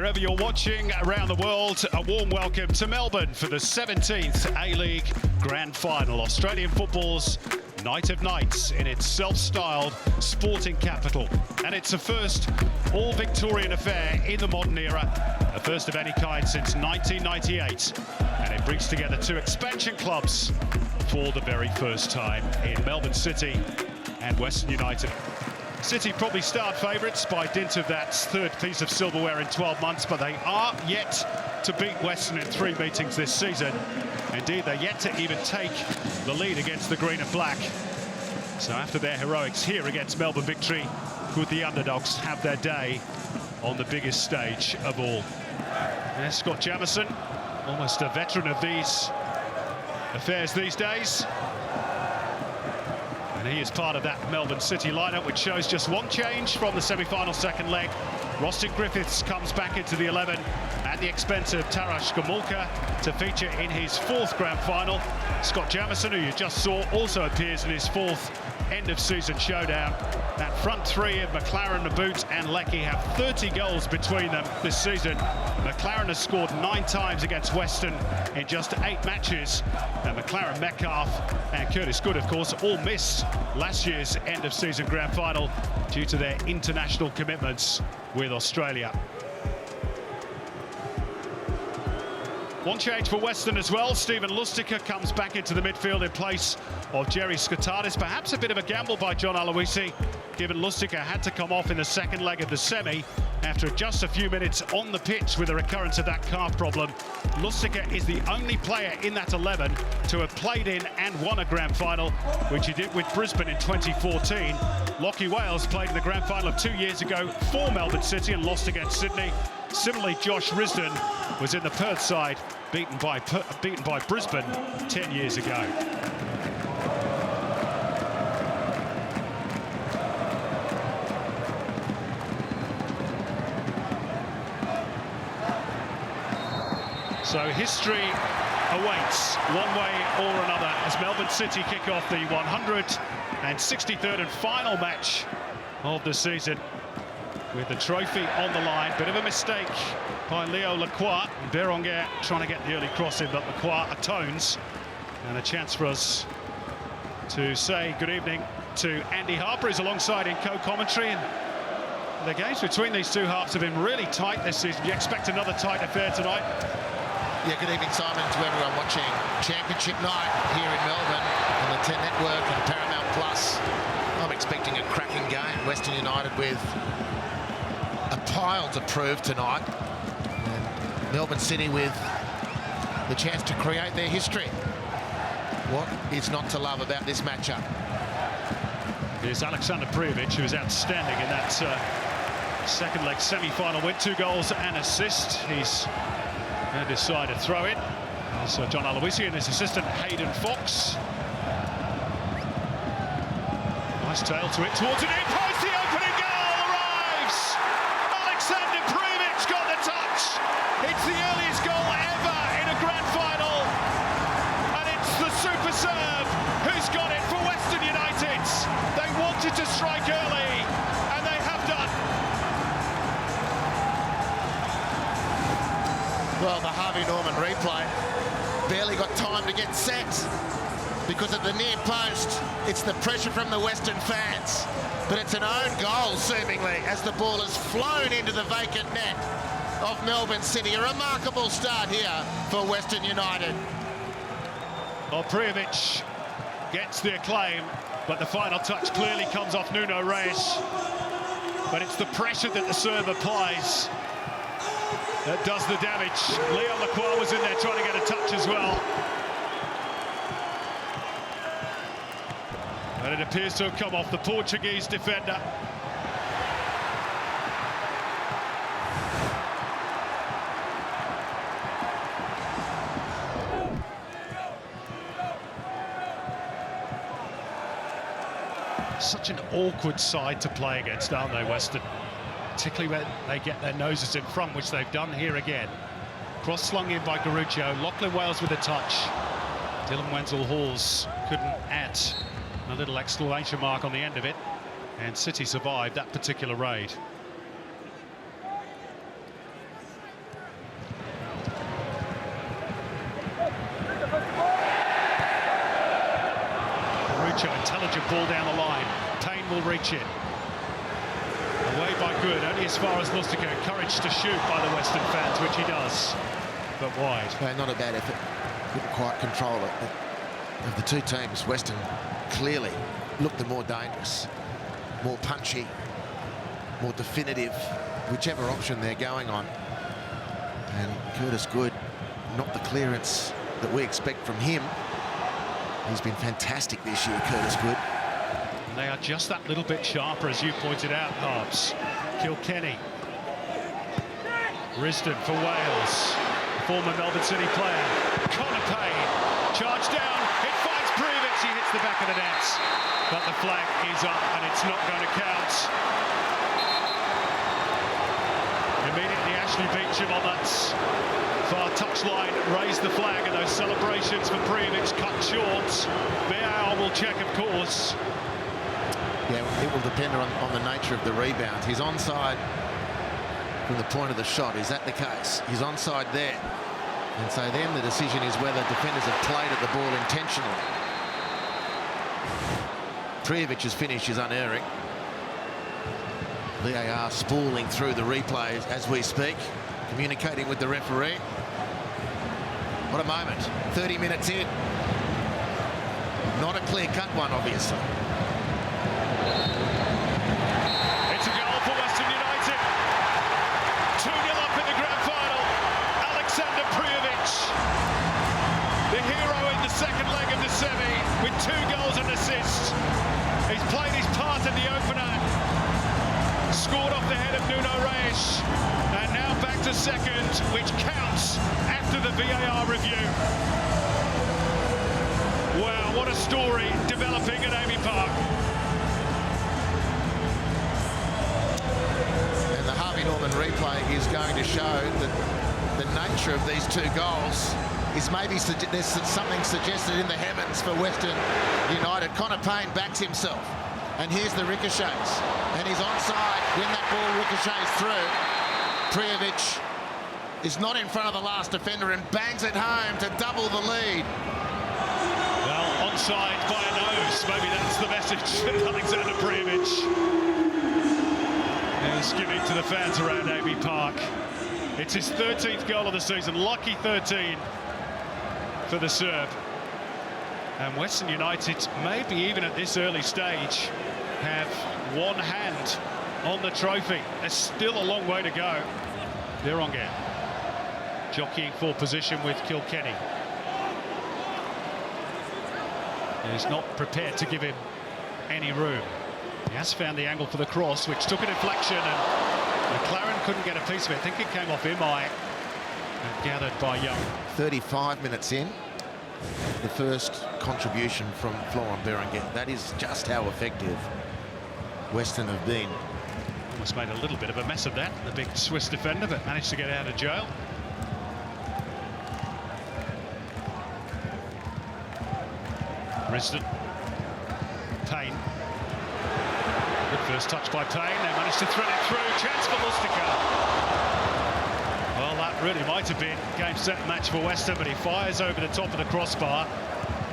Wherever you're watching around the world, a warm welcome to Melbourne for the 17th A-League Grand Final. Australian football's night of nights in its self-styled sporting capital. And it's a first all-Victorian affair in the modern era, a first of any kind since 1998. And it brings together two expansion clubs for the very first time in Melbourne City and Western United. City probably start favourites by dint of that third piece of silverware in 12 months, but they are yet to beat Western in 3 meetings this season. Indeed, they're yet to even take the lead against the green and black. So after their heroics here against Melbourne Victory, could the underdogs have their day on the biggest stage of all? Yes, Scott Jamieson, almost a veteran of these affairs these days. And he is part of that Melbourne City lineup, which shows just one change from the semi-final second leg. Roston Griffiths comes back into the 11 at the expense of Tarash Gamulka to feature in his 4th grand final. Scott Jamieson, who you just saw, also appears in his 4th end-of-season showdown. That front three of McLaren, Naboot and Leckie have 30 goals between them this season. McLaren has scored 9 times against Western in just 8 matches. And McLaren, Metcalf and Curtis Good, of course, all missed last year's end-of-season grand final due to their international commitments with Australia. One change for Western as well. Stephen Lustica comes back into the midfield in place of Jerry Skotadis. Perhaps a bit of a gamble by John Aloisi, given Lustica had to come off in the second leg of the semi after just a few minutes on the pitch with a recurrence of that calf problem. Lustica is the only player in that 11 to have played in and won a grand final, which he did with Brisbane in 2014. Lachie Wales played in the grand final of 2 years ago for Melbourne City and lost against Sydney. Similarly, Josh Risdon was in the Perth side, beaten by Brisbane 10 years ago. So history awaits one way or another as Melbourne City kick off the 163rd and final match of the season, with the trophy on the line. Bit of a mistake by Leo Lacroix. Berenguer trying to get the early cross in, but Lacroix atones. And a chance for us to say good evening to Andy Harper, who's alongside in co-commentary. And the games between these two halves have been really tight this season. Do you expect another tight affair tonight? Yeah, good evening, Simon, to everyone watching Championship Night here in Melbourne on the 10 Network and Paramount Plus. I'm expecting a cracking game. Western United with a pile to prove tonight, and Melbourne City with the chance to create their history. What is not to love about this matchup? Here's Alexander Prijovic, who was outstanding in that second leg semi-final win. 2 goals and assist. He's going to decide to throw it. So John Aloisi and his assistant Hayden Fox. Nice tail to it towards the near post. The opening goal arrives. Alexander Prijovic got the touch. It's the earliest goal ever in a grand final, and it's the super sub who's got it for Western United. They wanted to strike early, and they have done. Well, the Harvey Norman replay barely got time to get set because at the near post, it's the pressure from the Western fans. But it's an own goal, seemingly, as the ball has flown into the vacant net of Melbourne City. A remarkable start here for Western United. Well, Prijovic gets the acclaim, but the final touch clearly comes off Nuno Reis. But it's the pressure that the serve applies that does the damage. Leo Lacroix was in there trying to get a touch as well. And it appears to have come off the Portuguese defender. Such an awkward side to play against, aren't they, Western? Particularly when they get their noses in front, which they've done here again. Cross slung in by Garuccio. Lachlan Wales with a touch. Dylan Wenzel-Halls couldn't add a little exclamation mark on the end of it, and City survived that particular raid. Sancho, intelligent ball down the line. Payne will reach it. Away by Good, only as far as Lustica. Encouraged to shoot by the Western fans, which he does, but wide. Not a bad effort. Couldn't quite control it. But of the two teams, Western clearly looked the more dangerous, more punchy, more definitive, whichever option they're going on. And Curtis Good, not the clearance that we expect from him. He's been fantastic this year, Curtis Good. And they are just that little bit sharper, as you pointed out, Harbs. Kilkenny. Risdon for Wales. Former Melbourne City player. Connor Payne. Charge down. It finds Privich. He hits the back of the net. But the flag is up and it's not going to count. Immediately Ashley Beecham on that far touchline raised the flag, and those celebrations for Privich cut short. VAR will check, of course. Yeah, it will depend on the nature of the rebound. He's onside from the point of the shot. Is that the case? He's onside there. And so then the decision is whether defenders have played at the ball intentionally. Prijović's finish is unerring. VAR spooling through the replays as we speak, communicating with the referee. What a moment. 30 minutes in. Not a clear-cut one, obviously. It's a goal for Western United. 2-0 up in the grand final. Alexander Prijović, the hero in the second leg of the semi, with 2 goals and assists. He's played his part in the opener. Scored off the head of Nuno Reis, and now back to second, which counts after the VAR review. Wow, what a story developing at Amy Park. And the Harvey Norman replay is going to show that the nature of these 2 goals is maybe there's something suggested in the heavens for Western United. Connor Payne backs himself, and here's the ricochets, and he's onside when that ball ricochets through. Prijović is not in front of the last defender and bangs it home to double the lead. Well, onside by a nose, maybe that's the message. Alexander Prijović is giving to the fans around Amy Park. It's his 13th goal of the season, lucky 13 for the Serb. And Western United, maybe even at this early stage, have one hand on the trophy. There's still a long way to go. Deronga jockeying for position with Kilkenny. He's not prepared to give him any room. He has found the angle for the cross, which took a deflection, and McLaren couldn't get a piece of it. I think it came off Imai and gathered by Young. 35 minutes in, the first contribution from Florent Berenguer. That is just how effective Western have been. Almost made a little bit of a mess of that, the big Swiss defender, but managed to get out of jail. Risdon. Payne. Good first touch by Payne. They managed to thread it through. Chance for Lustica. Well, that really might have been game, set, match for Western, but he fires over the top of the crossbar.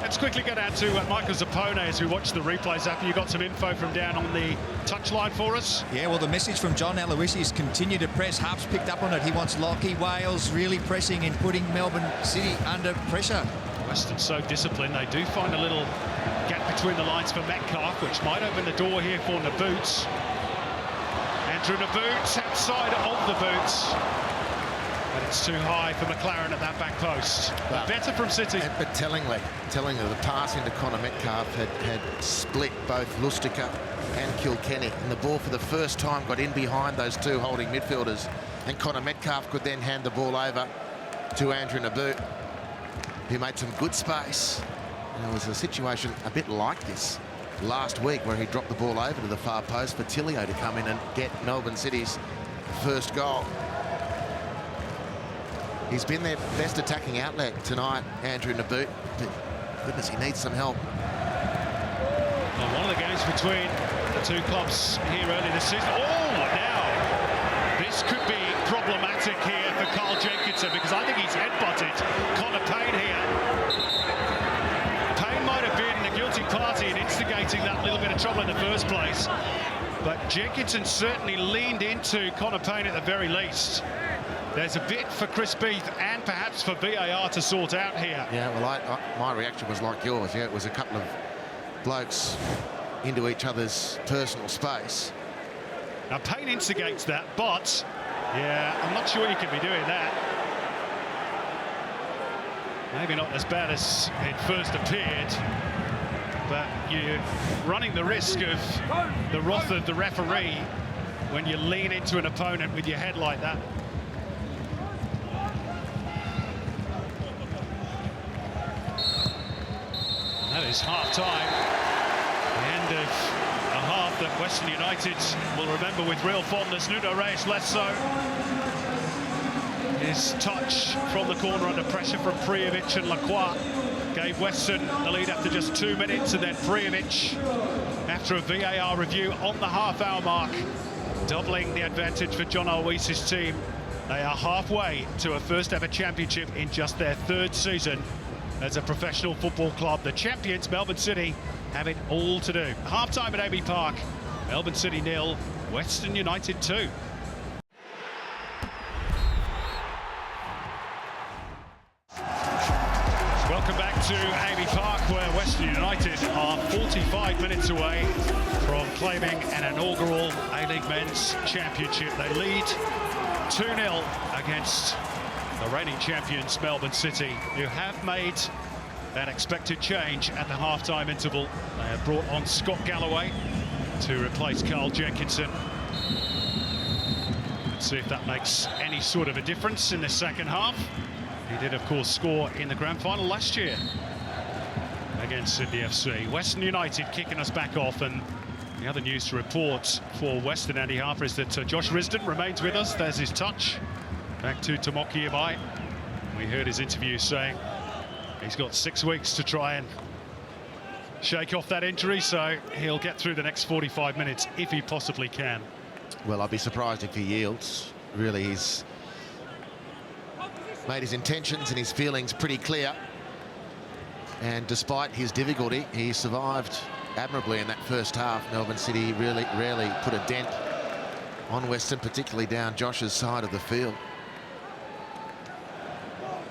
Let's quickly go down to Michael Zappone as we watch the replays. After you got some info from down on the touchline for us. Yeah, well, the message from John Aloisi is continue to press. Harps picked up on it. He wants Lockie Wales really pressing and putting Melbourne City under pressure. Western so disciplined, they do find a little gap between the lines for Metcalf, which might open the door here for Naboots. Andrew Naboots outside of the boots. But it's too high for McLaren at that back post. But better from City. But tellingly, the pass into Connor Metcalf had split both Lustica and Kilkenny. And the ball for the first time got in behind those 2 holding midfielders. And Connor Metcalf could then hand the ball over to Andrew Naboot, who made some good space. And there was a situation a bit like this last week where he dropped the ball over to the far post for Tilio to come in and get Melbourne City's first goal. He's been their best attacking outlet tonight, Andrew Naboot, but goodness, he needs some help. Well, one of the games between the 2 clubs here early this season. Oh, now this could be problematic here for Carl Jenkinson, because I think he's headbutted Connor Payne here. Payne might have been the guilty party in instigating trouble in the first place. But Jenkinson certainly leaned into Connor Payne at the very least. There's a bit for Chris Beath and perhaps for VAR to sort out here. Yeah, well, my reaction was like yours. Yeah, it was a couple of blokes into each other's personal space. Now, Payne instigates that, but, yeah, I'm not sure you can be doing that. Maybe not as bad as it first appeared, but you're running the risk of the wrath of the referee when you lean into an opponent with your head like that. That is half-time. The end of a half that Western United will remember with real fondness. Nuno Reis less so. His touch from the corner under pressure from Prijovic and Lacroix gave Western the lead after just 2 minutes, and then Prijovic, after a VAR review on the half-hour mark, doubling the advantage for John Aloisi's team. They are halfway to a first-ever championship in just their 3rd season as a professional football club. The champions, Melbourne City, have it all to do. Half-time at AB Park, Melbourne City 0, Western United 2. Welcome back to AB Park, where Western United are 45 minutes away from claiming an inaugural A-League Men's Championship. They lead 2-0 against the reigning champions, Melbourne City, who have made that expected change at the half-time interval. They have brought on Scott Galloway to replace Carl Jenkinson. Let's see if that makes any sort of a difference in the second half. He did, of course, score in the grand final last year against Sydney FC. Western United kicking us back off, and the other news to report for Western, Andy Harper, is that Josh Risdon remains with us. There's his touch. Back to Tomoki Imai. We heard his interview saying he's got 6 weeks to try and shake off that injury, so he'll get through the next 45 minutes if he possibly can. Well, I'd be surprised if he yields. Really, he's made his intentions and his feelings pretty clear. And despite his difficulty, he survived admirably in that first half. Melbourne City really rarely put a dent on Western, particularly down Josh's side of the field.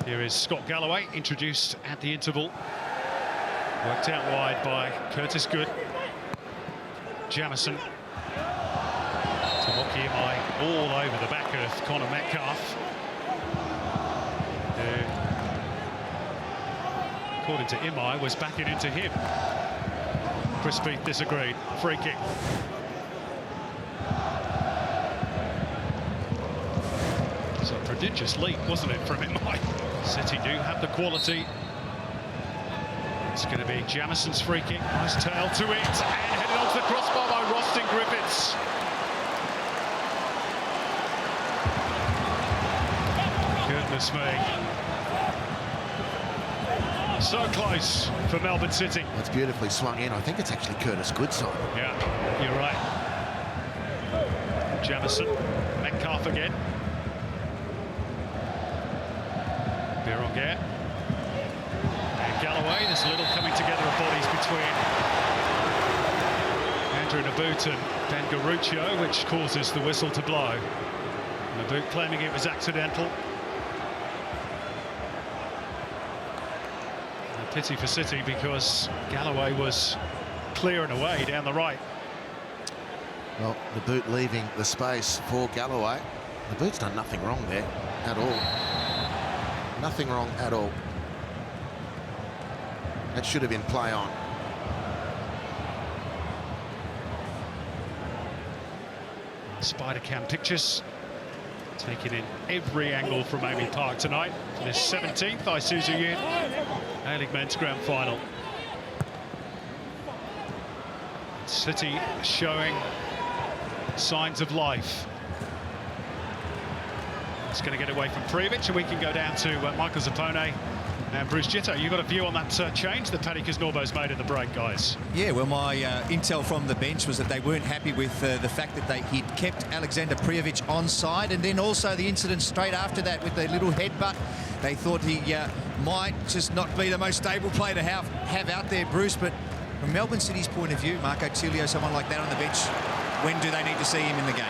Here is Scott Galloway, introduced at the interval. Worked out wide by Curtis Good. Jamison. Tomoki Imai all over the back of Connor Metcalf. Who, according to Imai, was backing into him. Chris Beath disagreed. Free kick. It's a prodigious leap, wasn't it, from Imai? City do have the quality. It's going to be Jamison's free kick. Nice tail to it, and headed onto the crossbar by Rostin Griffiths. Goodness me. So close for Melbourne City. It's beautifully swung in. I think it's actually Curtis Goodside. Yeah, you're right. Jamison, Metcalf again. Berenguer. And Galloway. There's a little coming together of bodies between Andrew Naboot and Ben Garuccio, which causes the whistle to blow. Naboot claiming it was accidental. A pity for City because Galloway was clearing away down the right. Well, Naboot leaving the space for Galloway. Naboot's done nothing wrong there at all. Nothing wrong at all. That should have been play on. Spider Cam pictures taking in every angle from Amy Park tonight for this 17th Isuzu Youth A-League Men's Grand Final. City showing signs of life. It's going to get away from Prijovic, and we can go down to Michael Zappone and Bruce Gitto. You got a view on that change that Paddy Kaznorbo's made in the break, guys? Yeah, well, my intel from the bench was that they weren't happy with the fact that he'd kept Alexander Prijovic onside, and then also the incident straight after that with the little headbutt. They thought he might just not be the most stable player to have out there, Bruce, but From Melbourne City's point of view, Marco Tilio, someone like that on the bench, when do they need to see him in the game?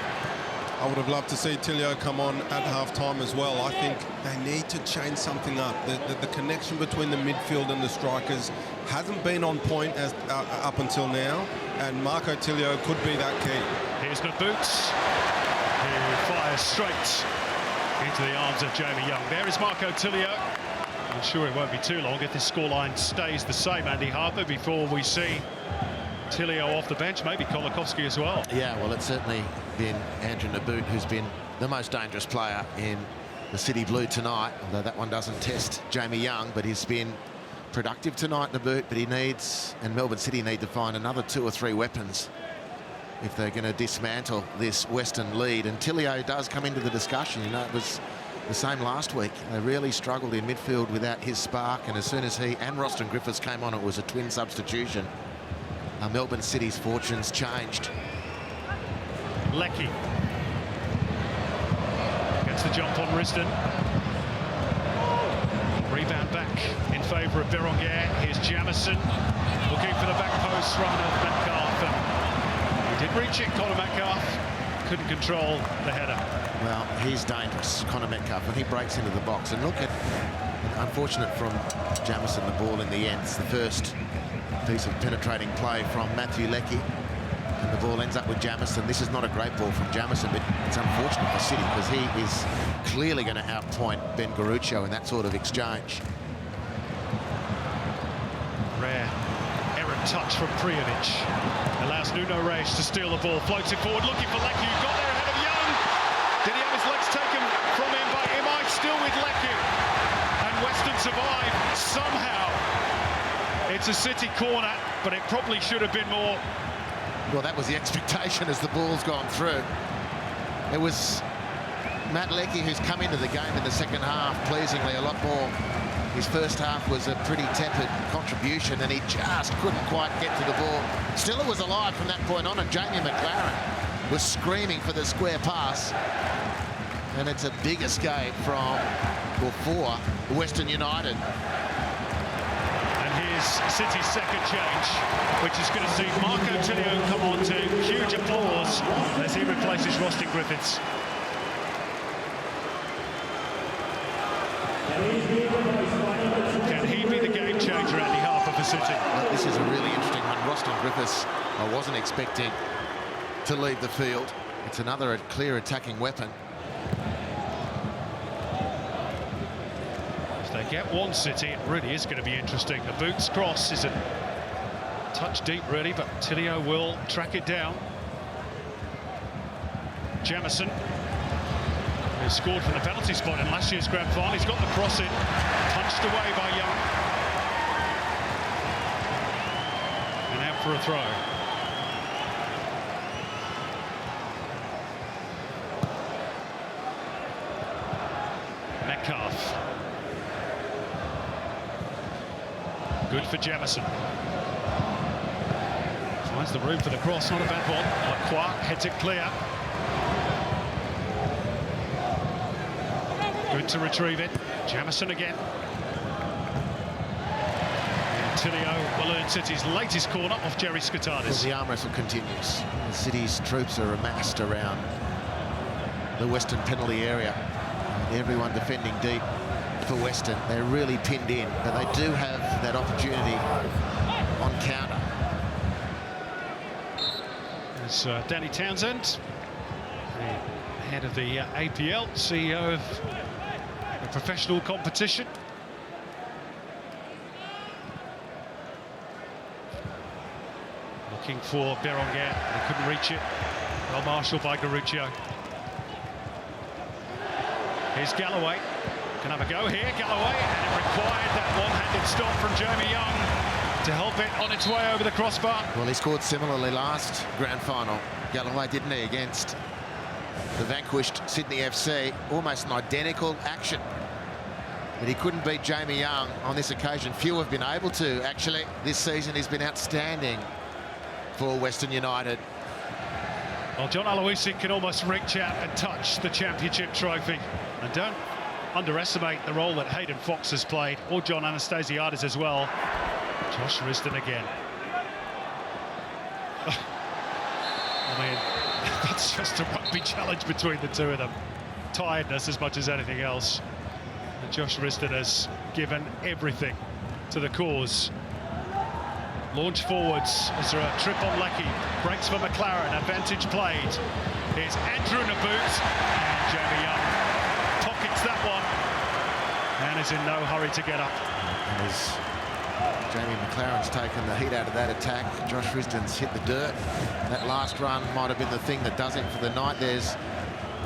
I would have loved to see Tilio come on at half-time as well. I think they need to change something up. The connection between the midfield and the strikers hasn't been on point as up until now, and Marco Tilio could be that key. Here's the Boots, who fires straight into the arms of Jamie Young. There is Marco Tilio. I'm sure it won't be too long if this scoreline stays the same, Andy Harper, before we see Tilio off the bench, maybe Kolakowski as well. Yeah, well, it's certainly been Andrew Naboot who's been the most dangerous player in the City Blue tonight, although that one doesn't test Jamie Young, but he's been productive tonight, Naboot, but he needs, and Melbourne City need to find another 2 or 3 weapons if they're going to dismantle this Western lead. And Tilio does come into the discussion. You know, it was the same last week. They really struggled in midfield without his spark, and as soon as he and Roston Griffiths came on, it was a twin substitution. Melbourne City's fortunes changed. Leckie gets the jump on Risdon. Rebound back in favour of Berenguer. Here's Jamison looking for the back post run of Metcalf. And he did reach it, Conor Metcalf. Couldn't control the header. Well, he's dangerous, Conor Metcalf, when he breaks into the box. And look at, unfortunate from Jamison, the ball in the end. It's the first piece of penetrating play from Matthew Leckie, and the ball ends up with Jamison. This is not a great ball from Jamison, but it's unfortunate for City because he is clearly going to outpoint Ben Garuccio in that sort of exchange. Rare errant touch from Prijovic. Allows Nuno Reis to steal the ball, floats it forward, looking for Leckie, who got there ahead of Young. Did he have his legs taken from him by Imai? Still with Leckie. And Western survive somehow. It's a City corner, but it probably should have been more. Well, that was the expectation as the ball's gone through. It was Matt Leckie who's come into the game in the second half, pleasingly a lot more. His first half was a pretty tepid contribution, and he just couldn't quite get to the ball. Still, it was alive from that point on, and Jamie McLaren was screaming for the square pass. And it's a big escape from, or for, Western United. City's second change, which is going to see Marco Tilio come on to huge applause as he replaces Roston Griffiths. Can he be the game changer, Andy Harper, for City? Well, this is a really interesting one. Roston Griffiths, I wasn't expecting to leave the field. It's another clear attacking weapon. They get one City, it really is going to be interesting. The Boots cross is a touch deep really, but Tilio will track it down. Jamison, who scored from the penalty spot in last year's grand final, he's got the cross in, punched away by Young. And out for a throw. Metcalf. Good for Jamison. Finds the room for the cross, not a bad one. Lacroix heads it clear. Good to retrieve it. Jamison again. And Tilio will earn City's latest corner off Jerry Scotardis. The arm wrestle continues. The City's troops are amassed around the Western penalty area. Everyone defending deep for Western. They're really pinned in, but they do have that opportunity on counter. There's Danny Townsend, the head of the APL, CEO of the professional competition. Looking for Berenguer, he couldn't reach it. Well marshalled by Garuccio. Here's Galloway. Can have a go here, Galloway, and it required that one-handed stop from Jamie Young to help it on its way over the crossbar. Well, he scored similarly last grand final, Galloway, didn't he, against the vanquished Sydney FC. Almost an identical action. But he couldn't beat Jamie Young on this occasion. Few have been able to, actually. This season he's been outstanding for Western United. Well, John Aloisi can almost reach out and touch the championship trophy. And don't underestimate the role that Hayden Fox has played, or John Anastasiadis as well. Josh Risdon again. I mean, that's just a rugby challenge between the two of them. Tiredness as much as anything else. And Josh Risdon has given everything to the cause. Launch forwards. Is there a trip on Leckie? Breaks for McLaren. Advantage played. Here's Andrew Naboot. And Jamie Young pockets that one. And is in no hurry to get up. As Jamie McLaren's taken the heat out of that attack, Josh Risdon's hit the dirt. That last run might have been the thing that does it for the night. There's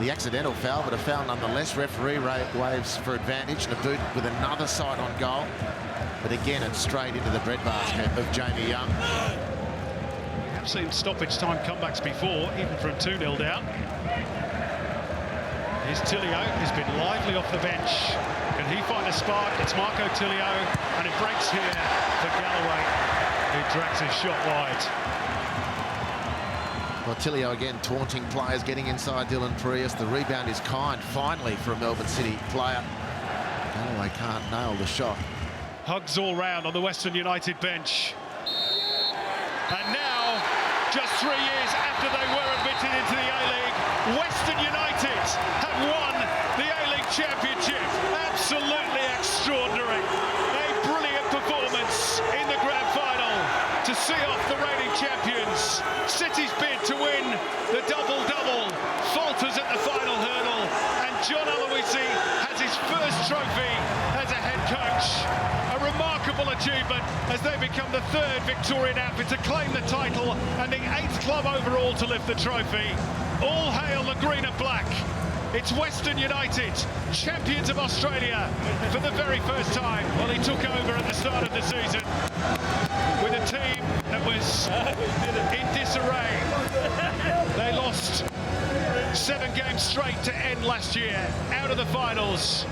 the accidental foul, but a foul nonetheless. Referee waves for advantage. Naboot with another sight on goal. But again, it's straight into the breadbasket of Jamie Young. We have seen stoppage time comebacks before, even from 2-0 down. Here's Tilio, who's been lively off the bench. Can he find a spark? It's Marco Tilio, and it breaks here for Galloway, who drags his shot wide. Well, Tilio again taunting players, getting inside Dylan Prius. The rebound is kind, finally, for a Melbourne City player. Galloway can't nail the shot. Hugs all round on the Western United bench. And now, just 3 years after they were admitted into the A-League, Western United have won the A-League Championship. Absolutely extraordinary. A brilliant performance in the grand final to see off the reigning champions. City's bid to win the double-double falters at the final hurdle, and John Aloisi has his first trophy as a head coach. A remarkable achievement as they become the third Victorian outfit to claim the title and the 8th club overall to lift the trophy. All hail the green and black. It's Western United, champions of Australia for the very first time. Well, he took over at the start of the season with a team that was in disarray. They lost 7 games straight to end last year, out of the finals.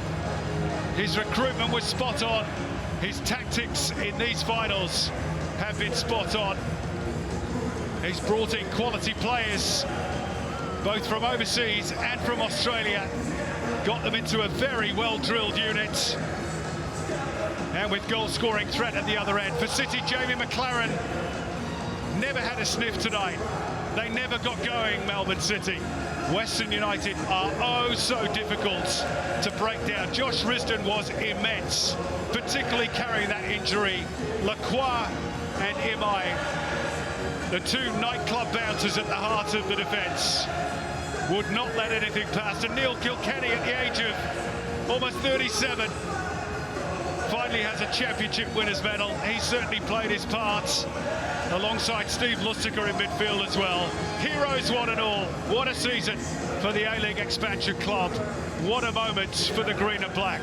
His recruitment was spot on. His tactics in these finals have been spot on. He's brought in quality players, both from overseas and from Australia. Got them into a very well-drilled unit. And with goal-scoring threat at the other end. For City, Jamie McLaren never had a sniff tonight. They never got going, Melbourne City. Western United are oh so difficult to break down. Josh Risdon was immense, particularly carrying that injury. Lacroix and Imai, the 2 nightclub bouncers at the heart of the defence, would not let anything past. And Neil Kilkenny, at the age of almost 37, finally has a championship winners medal. He certainly played his part, alongside Steve Lustica in midfield as well. Heroes one and all. What a season for the A-League expansion club. What a moment for the green and black.